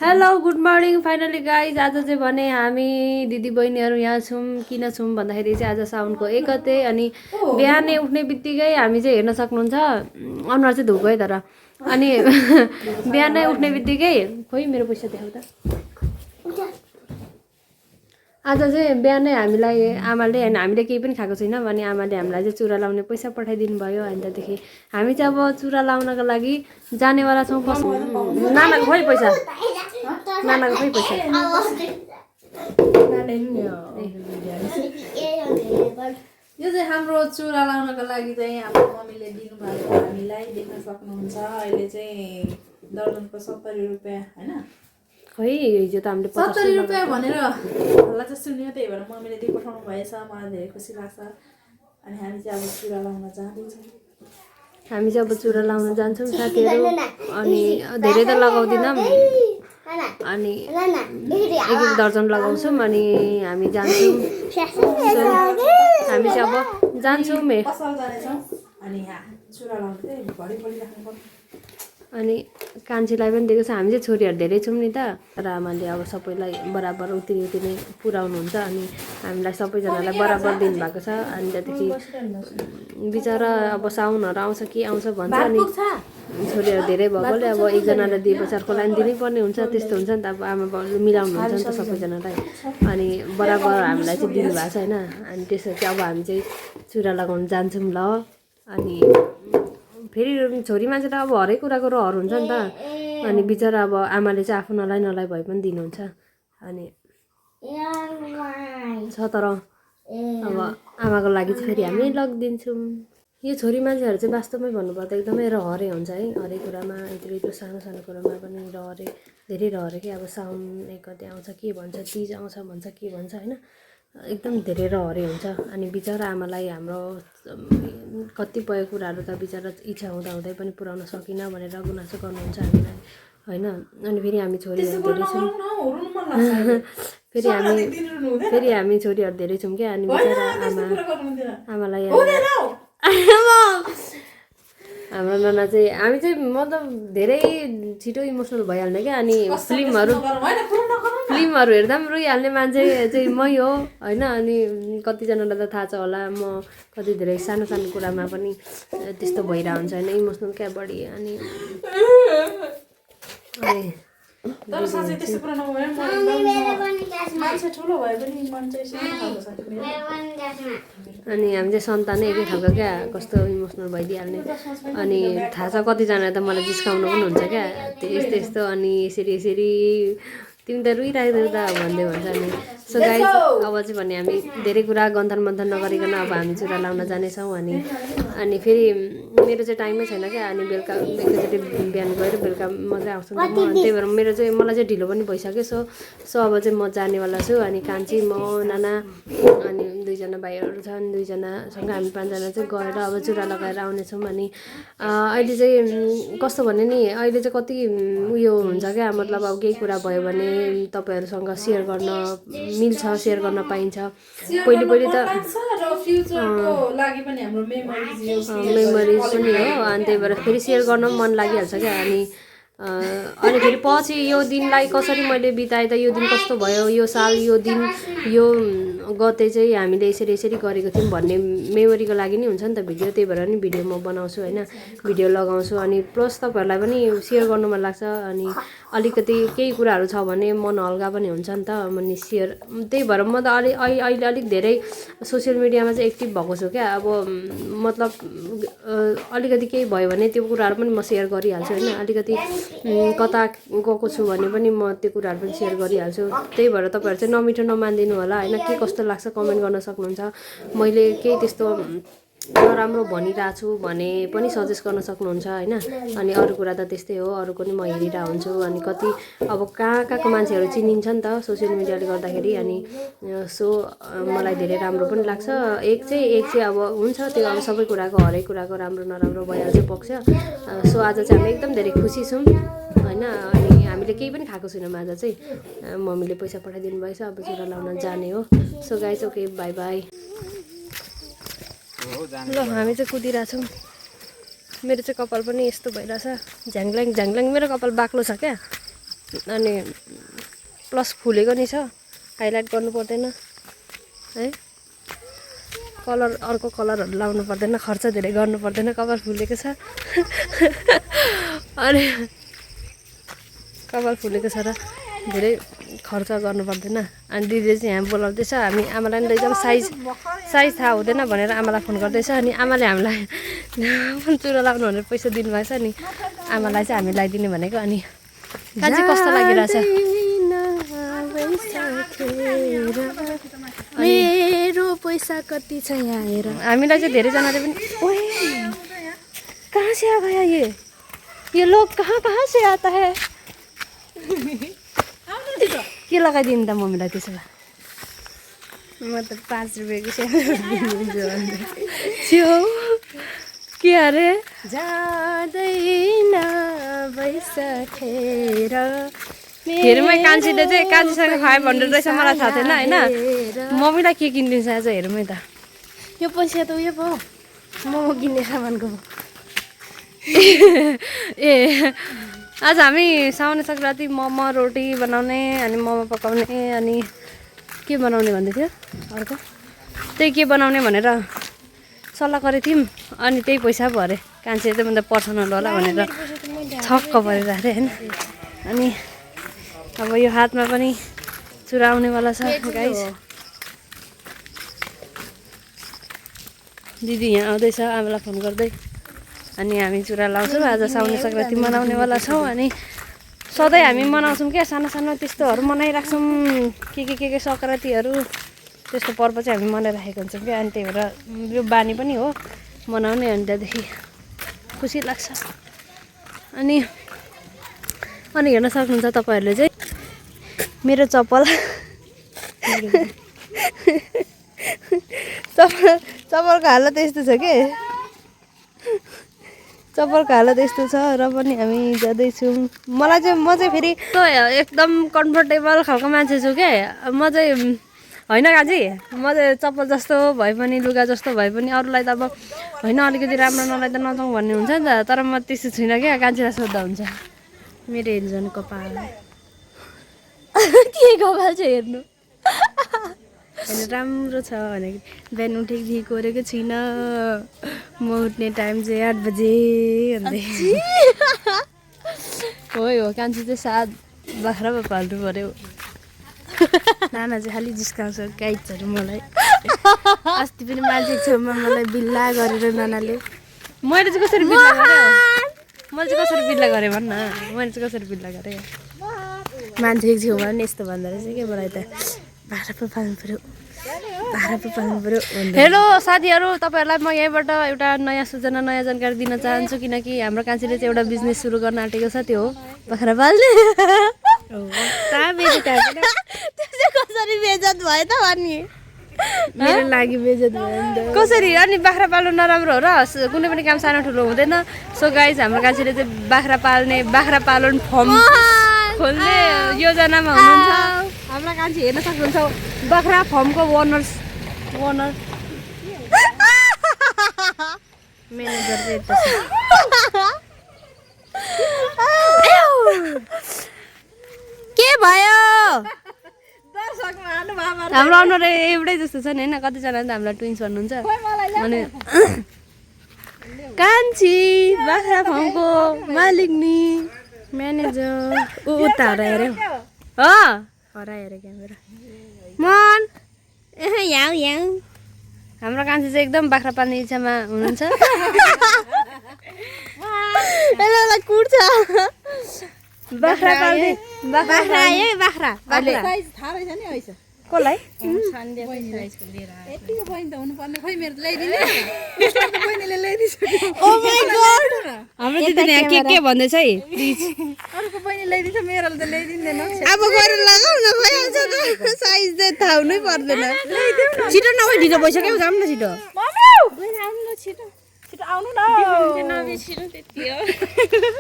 Hello good morning finally guys आज चाहिँ भने हामी दिदी बहिनीहरू यहाँ छौँ किन छौँ भन्दाखेरि चाहिँ आज साउनको 1 गते अनि बिहानै उठ्ने बित्तिकै हामी चाहिँ हेर्न सक्नुहुन्छ अनुहार चाहिँ धोएको है तर अनि बिहानै उठ्ने बित्तिकै खोइ मेरो पैसा देखाउ त आज चाहिँ बिहानै हामीलाई आमाले होइन हामीले केही पनि खाएको छैन भने आमाले हामीलाई चाहिँ चुरा लाउने पैसा पठाइदिनु भयो अनि त्यहाँदेखि हामी चाहिँ अब चुरा लाउनको लागि जानेवाला छौँ नानाको खोइ पैसा नानाको खोइ पैसा यो चाहिँ हाम्रो चुरा लाउनको लागि चाहिँ हाम्रो मम्मीले दिनुभएको हामीलाई देख्न सक्नुहुन्छ अहिले चाहिँ दर्जनको 70 रुपियाँ हैन खै हिजो त हामीले 70 रुपियाँ भनेर हल्ला चाहिँ सुन्यो त्यही भएर मम्मीले दिइ पठाउनु भएछ मलाई धेरै खुसी लाग्छ अनि हामी चाहिँ अब चुरा लाउन जाँदैछौँ हामी चाहिँ अब चुरा लाउन जान्छौँ साथीहरू अनि धेरै त लगाउँदिनौँ अनि एक दर्जन लगाउँछौँ अनि हामी जान्छौँ हामी चाहिँ अब जान्छौँ पसल जानेछौँ अनि यहाँ चुरा लाउनु चाहिँ घडी राख्नु पर्छ अनि कान्छीलाई पनि दिएको छ हामी चाहिँ छोरीहरू धेरै छौँ नि त र आमाले अब सबैलाई बराबर उतिरी उतिरी पुऱ्याउनुहुन्छ अनि हामीलाई सबैजनालाई बराबर दिनुभएको छ अनि त्यहाँदेखि बिचरा अब साउनहरू आउँछ के आउँछ भन्छ अनि छोरीहरू धेरै भएकोले अब एकजनालाई दिएपछि अर्कोलाई पनि दिनै पर्ने हुन्छ त्यस्तो हुन्छ नि त अब आमा बाउले मिलाउनु हुन्छ नि त सबैजनालाई अनि बराबर हामीलाई चाहिँ दिनुभएको छ होइन अनि त्यसपछि अब हामी चाहिँ चुरा लगाउन जान्छौँ ल अनि फेरि छोरी मान्छे त अब हरेक कुराको रहर हुन्छ नि त अनि बिचरा अब आमाले चाहिँ आफू नलाई नलाई भए पनि दिनुहुन्छ अनि छ तर अब आमाको लागि चाहिँ फेरि हामी लगिदिन्छौँ यो छोरी मान्छेहरू चाहिँ वास्तवमै भन्नुपर्दा एकदमै रहरे हुन्छ है हरेक कुरामा यत्रो यत्रो सानो सानो कुरामा पनि रहरे धेरै रहरे कि अब साउन 1 गते आउँछ के भन्छ तिज आउँछ भन्छ के भन्छ होइन एकदम धेरै रहरे हुन्छ अनि बिचरा आमालाई हाम्रो कतिपय कुराहरू त बिचरा इच्छा हुँदै पनि पुर्याउन सकिनँ भनेर गुनासो गर्नुहुन्छ हामीलाई होइन अनि फेरि हामी छोरीहरू धेरै छौँ फेरि हामी छोरीहरू धेरै छौँ क्या अनि बिचरा आमालाई हाम्रो नाना चाहिँ हामी चाहिँ मतलब धेरै छिटो इमोसनल भइहाल्ने क्या अनि फिल्महरू हेर्दा पनि रोइहाल्ने मान्छे चाहिँ मै हो होइन अनि कतिजनालाई त थाहा छ होला म कति धेरै सानो सानो कुरामा पनि त्यस्तो भइरहेको हुन्छ होइन इमोसनल क्या बढी अनि तर साँच्चै त्यस्तो कुरा नभए मान्छे ठुलो भए पनि मन चाहिँ सानो खालको छ अनि हामी चाहिँ सन्तानै एकै खालको क्या कस्तो इमोसनल भइदिइहाल्ने अनि थाहा छ कतिजना त मलाई जिस्काउनु पनि हुन्छ क्या यस्तो यस्तो अनि यसरी तिमी त रुइरहेको त भन्दै भन्छ अनि सो गाइस अब चाहिँ भने हामी धेरै कुरा गन्थन मन्थन नगरिकन अब हामी चुरा लाउन जानेछौँ अनि फेरि मेरो चाहिँ टाइमै छैन क्या अनि बेलुका एकैचोटि बिहान गएर बेलुका मात्रै आउँछु नि त म त्यही भएर मलाई चाहिँ ढिलो पनि भइसक्यो सो अब चाहिँ म जानेवाला छु अनि कान्छी म नाना अनि 2 जना भाइहरू छन् 2 जनासँग हामी 5 जना चाहिँ गएर अब चुरा लगाएर आउनेछौँ अनि अहिले चाहिँ कस्तो भने नि अहिले चाहिँ कति उयो हुन्छ क्या मतलब अब केही कुरा भयो भने तपाईँहरूसँग सेयर गर्न मिल्छ सेयर गर्न पाइन्छ पहिले त मेमोरिज पनि हो अनि त्यही भएर फेरि सेयर गर्न पनि मन लागिहाल्छ क्या अनि फेरि पछि यो दिनलाई कसरी मैले बिताएँ त यो दिन कस्तो भयो यो साल यो दिन यो गते चाहिँ हामीले यसरी गरेको थियौँ भन्ने मेमोरीको लागि नि हुन्छ नि त भिडियो त्यही भएर नि भिडियो म बनाउँछु होइन भिडियो लगाउँछु अनि प्लस तपाईँहरूलाई पनि सेयर गर्नु मन लाग्छ अनि अलिकति केही कुराहरू छ भने मन हल्का पनि हुन्छ नि त अनि सेयर त्यही भएर म त अहिले अलिक धेरै सोसियल मिडियामा चाहिँ एक्टिभ भएको छु क्या अब मतलब अलिकति केही भयो भने त्यो कुराहरू पनि म सेयर गरिहाल्छु होइन अलिकति कता गएको छु भने पनि म त्यो कुराहरू पनि सेयर गरिहाल्छु त्यही भएर तपाईँहरू चाहिँ नमिठो नमानिदिनु होला होइन के कस्तो लाग्छ कमेन्ट गर्न सक्नुहुन्छ मैले केही त्यस्तो नराम्रो भनिरहेको छु भने पनि सजेस्ट गर्न सक्नुहुन्छ होइन अनि अरू कुरा त त्यस्तै हो अरूको नि म हेरिरहेको हुन्छु अनि कति अब कहाँको मान्छेहरू चिनिन्छ नि त सोसियल मिडियाले गर्दाखेरि अनि सो मलाई धेरै राम्रो पनि लाग्छ एक चाहिँ अब हुन्छ त्यो अब सबै कुराको हरेक कुराको राम्रो नराम्रो भइहाल्छ पक्ष सो आज चाहिँ हामी एकदम धेरै खुसी छौँ होइन अनि हामीले केही पनि खाएको छैनौँ आज चाहिँ मम्मीले पैसा पठाइदिनु भएछ अब चुरा लाउन जाने हो so guys okay by by ल हामी चाहिँ कुदिरहेछौँ मेरो चाहिँ कपाल पनि यस्तो भइरहेछ झ्याङल्याङ मेरो कपाल बाक्लो छ क्या अनि प्लस फुलेको नि छ, हाइलाइट गर्नु पर्दैन है, कलर अर्को कलरहरू लाउनु पर्दैन, खर्च धेरै गर्नु पर्दैन, कपाल फुलेको छ अनि कपाल फुलेको छ र धेरै खर्च गर्नु पर्दैन। अनि दिदीले चाहिँ यहाँ बोलाउँदैछ, हामी आमालाई पनि लैजाउँ, साइज थाहा हुँदैन भनेर आमालाई फोन गर्दैछ। अनि आमाले हामीलाई चुरा लगाउनु भनेर पैसा दिनुभएको छ, अनि आमालाई चाहिँ हामी लगाइदिने भनेको। अनि कान्छी कस्तो लागिरहेछ? मेरो पैसा कति छ यहाँ हेर। हामीलाई चाहिँ धेरैजनाले पनि ओए कहाँ से आ गया ये लोग कहाँ से आता है के लगाइदिनु त मम्मीलाई त्यसो भए? म त 5 रुपियाँको दिन्छु छ्यो के अरे जाँदैन भइसकेर हेरमै कान्छीले चाहिँ कान्छीसँग 500 रहेछ, मलाई थाहा थिएन होइन। मम्मीलाई के किनिदिन्छ आज हेरमै त। यो पैसा त उयो पो मोमो किन्ने सामानको पो। ए आज हामी साउने संक्रान्ति मोमो रोटी बनाउने अनि मोमो पकाउने अनि के बनाउने भन्दै थियो अर्को, त्यही के बनाउने भनेर सल्लाह गरेको थियौँ। अनि त्यही पैसा पो अरे, कान्छी चाहिँ मतलब पर्सनल होला भनेर छक्क परिरहेको थिएँ होइन। अनि अब यो हातमा पनि चुरा आउनेवाला छ गाइस। दिदी यहाँ आउँदैछ आमालाई फोन गर्दै। अनि हामी चुरा लाउँछौँ, आज साउने संक्रान्ति मनाउनेवाला छौँ। अनि सधैँ हामी मनाउँछौँ क्या, सानो सानो त्यस्तोहरू मनाइराख्छौँ, के सङ्क्रान्तिहरू त्यस्तो पर्व चाहिँ हामी मनाइराखेको हुन्छौँ क्या। अनि त्यही भएर यो बानी पनि हो मनाउने, अनि त्यहाँदेखि खुसी लाग्छ। अनि हेर्न सक्नुहुन्छ तपाईँहरूले चाहिँ मेरो चप्पल चप्पलको हालत यस्तो छ के, चप्पलको हालत यस्तो छ र पनि हामी जाँदैछौँ। म चाहिँ फेरि एकदम कम्फर्टेबल खालको मान्छे छु के। म चाहिँ होइन कान्छी, म चाहिँ चप्पल जस्तो भए पनि लुगा जस्तो भए पनि अरूलाई त अब होइन अलिकति राम्रो नलाइ त नजाउँ भन्ने हुन्छ नि त। तर म त्यस्तो छुइनँ क्या, कान्छीलाई सोद्धा हुन्छ मेरो हेर्नु कपाल के कपाल चाहिँ हेर्नु होइन राम्रो छ भनेको। बिहान उठेकोदेखि कोरेको छुइनँ, म उठ्ने टाइम चाहिँ 8 बजे भन्दै। हो कान्छी चाहिँ 7 बाख्रा पो पाल्नु पऱ्यो। नाना चाहिँ खालि जिस्काउँछ गाइजहरू मलाई। अस्ति पनि मान्छेको छेउमा मलाई बिल्ला गरेर नानाले। मैले चाहिँ कसरी बिल्ला गरेँ? मैले चाहिँ कसरी बिल्ला गरेँ भन्न, मैले चाहिँ कसरी बिल्ला गरेँ? मान्छेको छेउमा पनि यस्तो भन्दो रहेछ कि मलाई त बाख्रा पो पाल्नु पऱ्यो, बाख्रा पो पाल्नु पऱ्यो। हेलो साथीहरू, तपाईँहरूलाई म यहीँबाट एउटा नयाँ सूचना नयाँ जानकारी दिन चाहन्छु। किनकि हाम्रो कान्छीले चाहिँ एउटा बिजनेस सुरु गर्न आँटेको छ, त्यो हो बाख्रा पाल्ने। कसरी बेइज्जत भयो त अनि मेरो लागि बेइज्जत भयो नि त। कसरी? अनि बाख्रा पाल्नु नराम्रो हो र? कुनै पनि काम सानो ठुलो हुँदैन। सो गाइज हाम्रो कान्छीले चाहिँ बाख्रा पालन फर्म खोल्ने योजनामा हुनुहुन्छ। हाम्रो कान्छी हेर्न सक्नुहुन्छ, बाख्रा फर्मको ओनर म्यानेजर चाहिँ यता छ। के भयो? हाम्रो अनुहार एउटै जस्तो छ नि होइन, कतिजना त हामीलाई ट्विन्स भन्नुहुन्छ। अनि कान्छी बाख्रा फार्मको मालिक नि म्यानेजर उता हराएर हराएर क्यामेरा मन यहाँ हाम्रो कान्छी चाहिँ एकदम बाख्रा पाल्ने इच्छामा हुनुहुन्छ। कुर्छ बाख्रा पाल्ने बाख्रा आयो बाख्रा कसलाई हाम्रो दिदीले यहाँ के भन्दैछ है प्लिज अब गएर लगाउ न, भइहाल्छ त, साइज चाहिँ थाहा हुनै पर्दैन। छिटो नभए ढिलो भइसक्यो, जाऊँ न छिटो।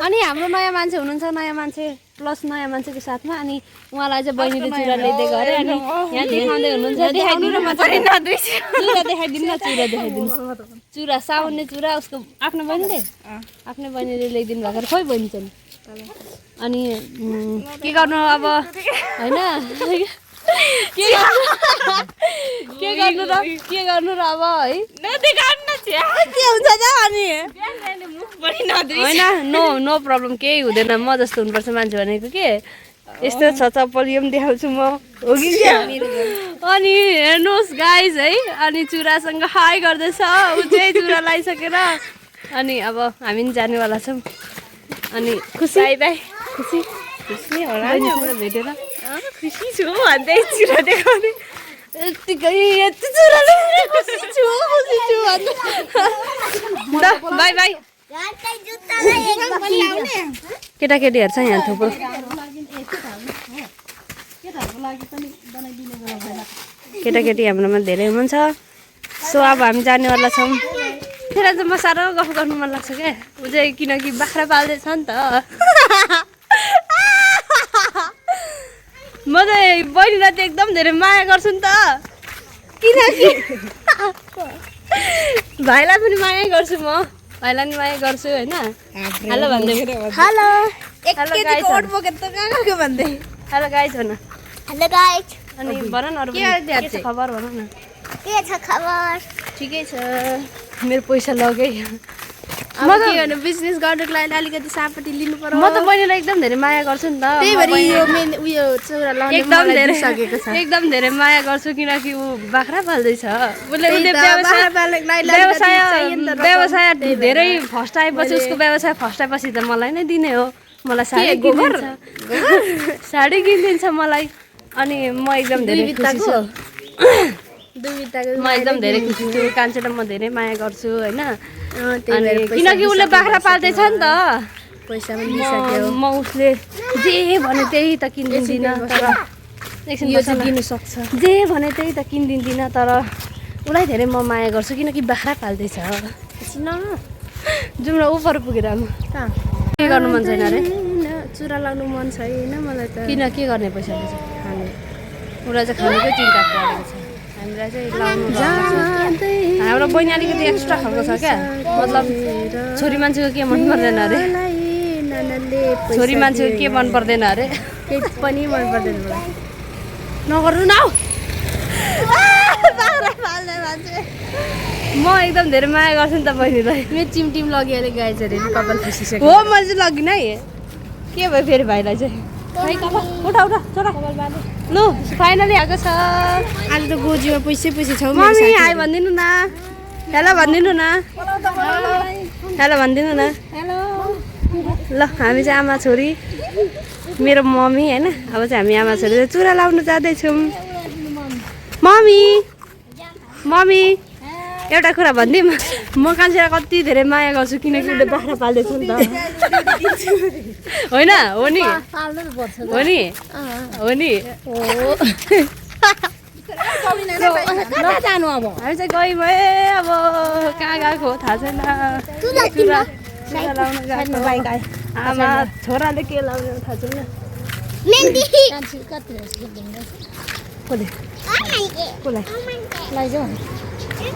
अनि हाम्रो नयाँ मान्छे हुनुहुन्छ, नयाँ मान्छे प्लस नयाँ मान्छेको साथमा। अनि उहाँलाई चाहिँ बहिनीले चुरा ल्याइदिएको अरे। अनि यहाँ देखाउँदै हुनुहुन्छ, देखाइदिनु न, चुरा देखाइदिनु न, चुरा देखाइदिनु। चुरा साउन्ने चुरा उसको आफ्नै बहिनीले ल्याइदिनु भएको। खोइ बहिनी चाहिँ अनि के गर्नु अब होइन के गर्नु र अब है होइन नो प्रब्लम केही हुँदैन म जस्तो हुनुपर्छ मान्छे भनेको के यस्तो छ चप्पल यो पनि देखाउँछु म हो कि अनि हेर्नुहोस् गाइज है अनि चुरासँग हाई गर्दैछ ऊ चाहिँ चुरा लगाइसकेर अनि अब हामी पनि जानेवाला छौँ अनि खुसी बाई खुसी होला भेटेर खुसी छु भन्दै चुरा देखाउने यत्तिकै यति चुरा खुसी छु बाई बाई केटाकेटीहरू छ यहाँ थुप्रो केटाकेटी हाम्रोमा धेरै हुनुहुन्छ सो अब हामी जानेवाला छौँ फेरि चाहिँ म साह्रो गफ गर्नु मन लाग्छ क्या ऊ चाहिँ किनकि बाख्रा पाल्दैछ नि त म चाहिँ बहिनीलाई त एकदम धेरै माया गर्छु नि त किनकि भाइलाई पनि माया गर्छु म भाइलाई पनि माया गर्छु होइन हेलो भन्दै हेलो हेलो गाइज भन अनि भन न अरू के छ खबर भन न के छ खबर ठिकै छ मेरो पैसा लगेँ अब के गर्नु बिजनेस गर्नुको लागि अलिकति सापट्टि लिनु पर्यो म त बहिनीलाई एकदम धेरै माया गर्छु नि त त्यही भएर यो मेन उयो चौरा लाउनु एकदम धेरै सकेको छ एकदम धेरै माया गर्छु किनकि ऊ बाख्रा पाल्दैछ उसले व्यवसाय धेरै फर्स्ट आएपछि उसको व्यवसाय फर्स्ट आएपछि त मलाई नै दिने हो मलाई साडी किनिदिन्छ साडी किनिदिन्छ मलाई अनि म एकदम धेरै खुसी छु म एकदम धेरै खुसी छु कान्छेलाई म धेरै माया गर्छु होइन किनकि उसले बाख्रा पाल्दैछ नि त पैसा पनि दिइसक्यो म उसले जे भने त्यही त किनिदिँदिनँ तर यो चाहिँ दिनु सक्छ जे भने त्यही त किनिदिँदिनँ तर उसलाई धेरै म माया गर्छु किनकि बाख्रा पाल्दैछ जाउँ न ऊ पर पुगेर के गर्नु मन छैन अरे चुरा लाउनु मन छैन मलाई त किन के गर्ने पैसाले चाहिँ खाने उसलाई चाहिँ खानुकै चिन्ता परेको छ हामीलाई चाहिँ लाउनु हाम्रो बहिनी अलिकति एक्स्ट्रा खालको छ क्या मतलब छोरी मान्छेको के मन पर्दैन अरे छोरी मान्छेको के मन पर्दैन अरे केही पनि मन पर्दैन मलाई नगर्नु न म एकदम धेरै माया गर्छु नि त बहिनीलाई मेरो चिमटिम लगिहाल्यो गाई चाहिँ कपाल खसिसक्यो हो मैले चाहिँ लगिनँ है के भयो फेरि भाइलाई चाहिँ उठा उठा छोरा लु फाइनली आएको छ आज त गोजीमा पैसै छौ मम्मी हाई भनिदिनु न हेलो भनिदिनु न हेलो भनिदिनु न ल हामी चाहिँ आमा छोरी मेरो मम्मी होइन अब चाहिँ हामी आमा छोरी चुरा लाउनु जाँदैछौँ मम्मी मम्मी एउटा कुरा भनिदिउँ म कान्छेलाई कति धेरै माया गर्छु किनकि उसले बाख्रा पाल्दैछ नि त होइन हो नि हो नि हो नि जानु अब हामी चाहिँ गयौँ है अब कहाँ गएको हो थाहा छैन चुरा लाउनु गएको आमा छोराले के लाउने थाहा छैन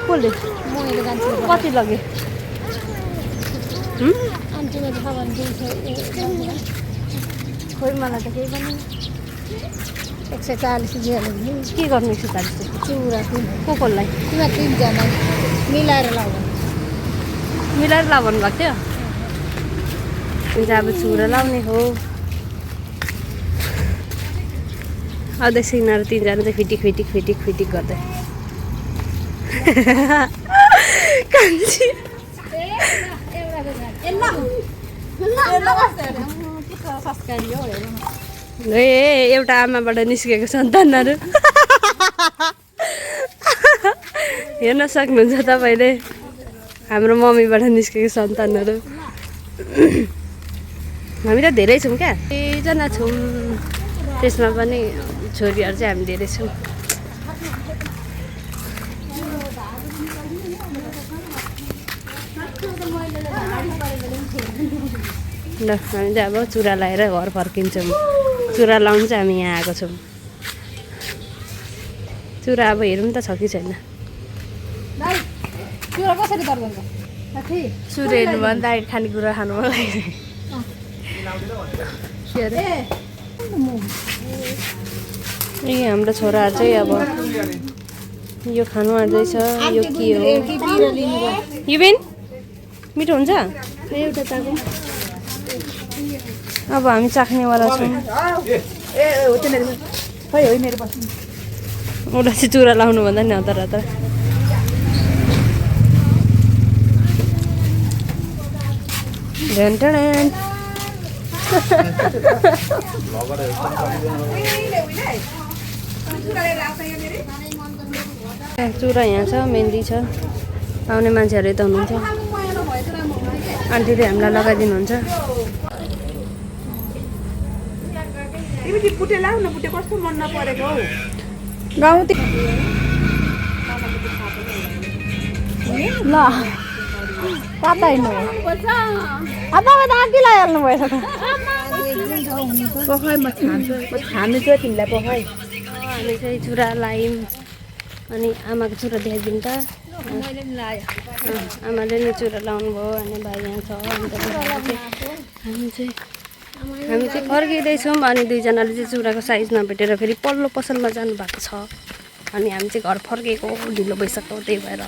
कसले कति लगे खोइ मलाई त केही पनि 140 के गर्नु 140 चुरा कसलाई तिनजना मिलाएर लाउनु मिलाएर ला भन्नुभएको थियो हुन्छ अब चुरा लाउने हो अध्यक्ष यिनीहरू तिनजना चाहिँ फिटिक गर्दै कान्छी ए एउटा आमाबाट निस्केको सन्तानहरू हेर्न सक्नुहुन्छ तपाईँले हाम्रो मम्मीबाट निस्केको सन्तानहरू हामी त धेरै छौँ क्या 3 जना छौँ त्यसमा पनि छोरीहरू चाहिँ हामी धेरै छौँ ल हामी चाहिँ अब चुरा लगाएर घर फर्किन्छौँ चुरा लाउनु चाहिँ हामी यहाँ आएको छौँ चुरा अब हेरौँ त छ कि छैन चुरा कसरी गर्नुहुन्छ चुरा हेर्नु भन्दा खानेकुरा खानु मन लाग्यो के अरे यी हाम्रो छोराहरू चाहिँ अब यो खानु आँट्दैछ यो के हो युबिन मिठो हुन्छ एउटा चाको अब हामी चाख्नेवाला छौँ उसलाई चाहिँ चुरा लाउनु भन्दा नि हतार हतार चुरा यहाँ छ मेहन्दी छ आउने मान्छेहरू यता हुनुहुन्छ आन्टीले हामीलाई लगाइदिनुहुन्छ ल कता हिँड्नु अब त आन्टी लगाइहाल्नु भएछ त हामी चाहिँ चुरा लायौँ अनि आमाको चुरा देखाइदिउँ त आमाले नै चुरा लाउनु भयो अनि भाइ यहाँ छ अन्त हामी चाहिँ फर्किँदैछौँ अनि दुईजनाले चाहिँ चुराको साइज नभेटेर फेरि पल्लो पसलमा जानुभएको छ अनि हामी चाहिँ घर फर्केको ढिलो भइसक्यो त्यही भएर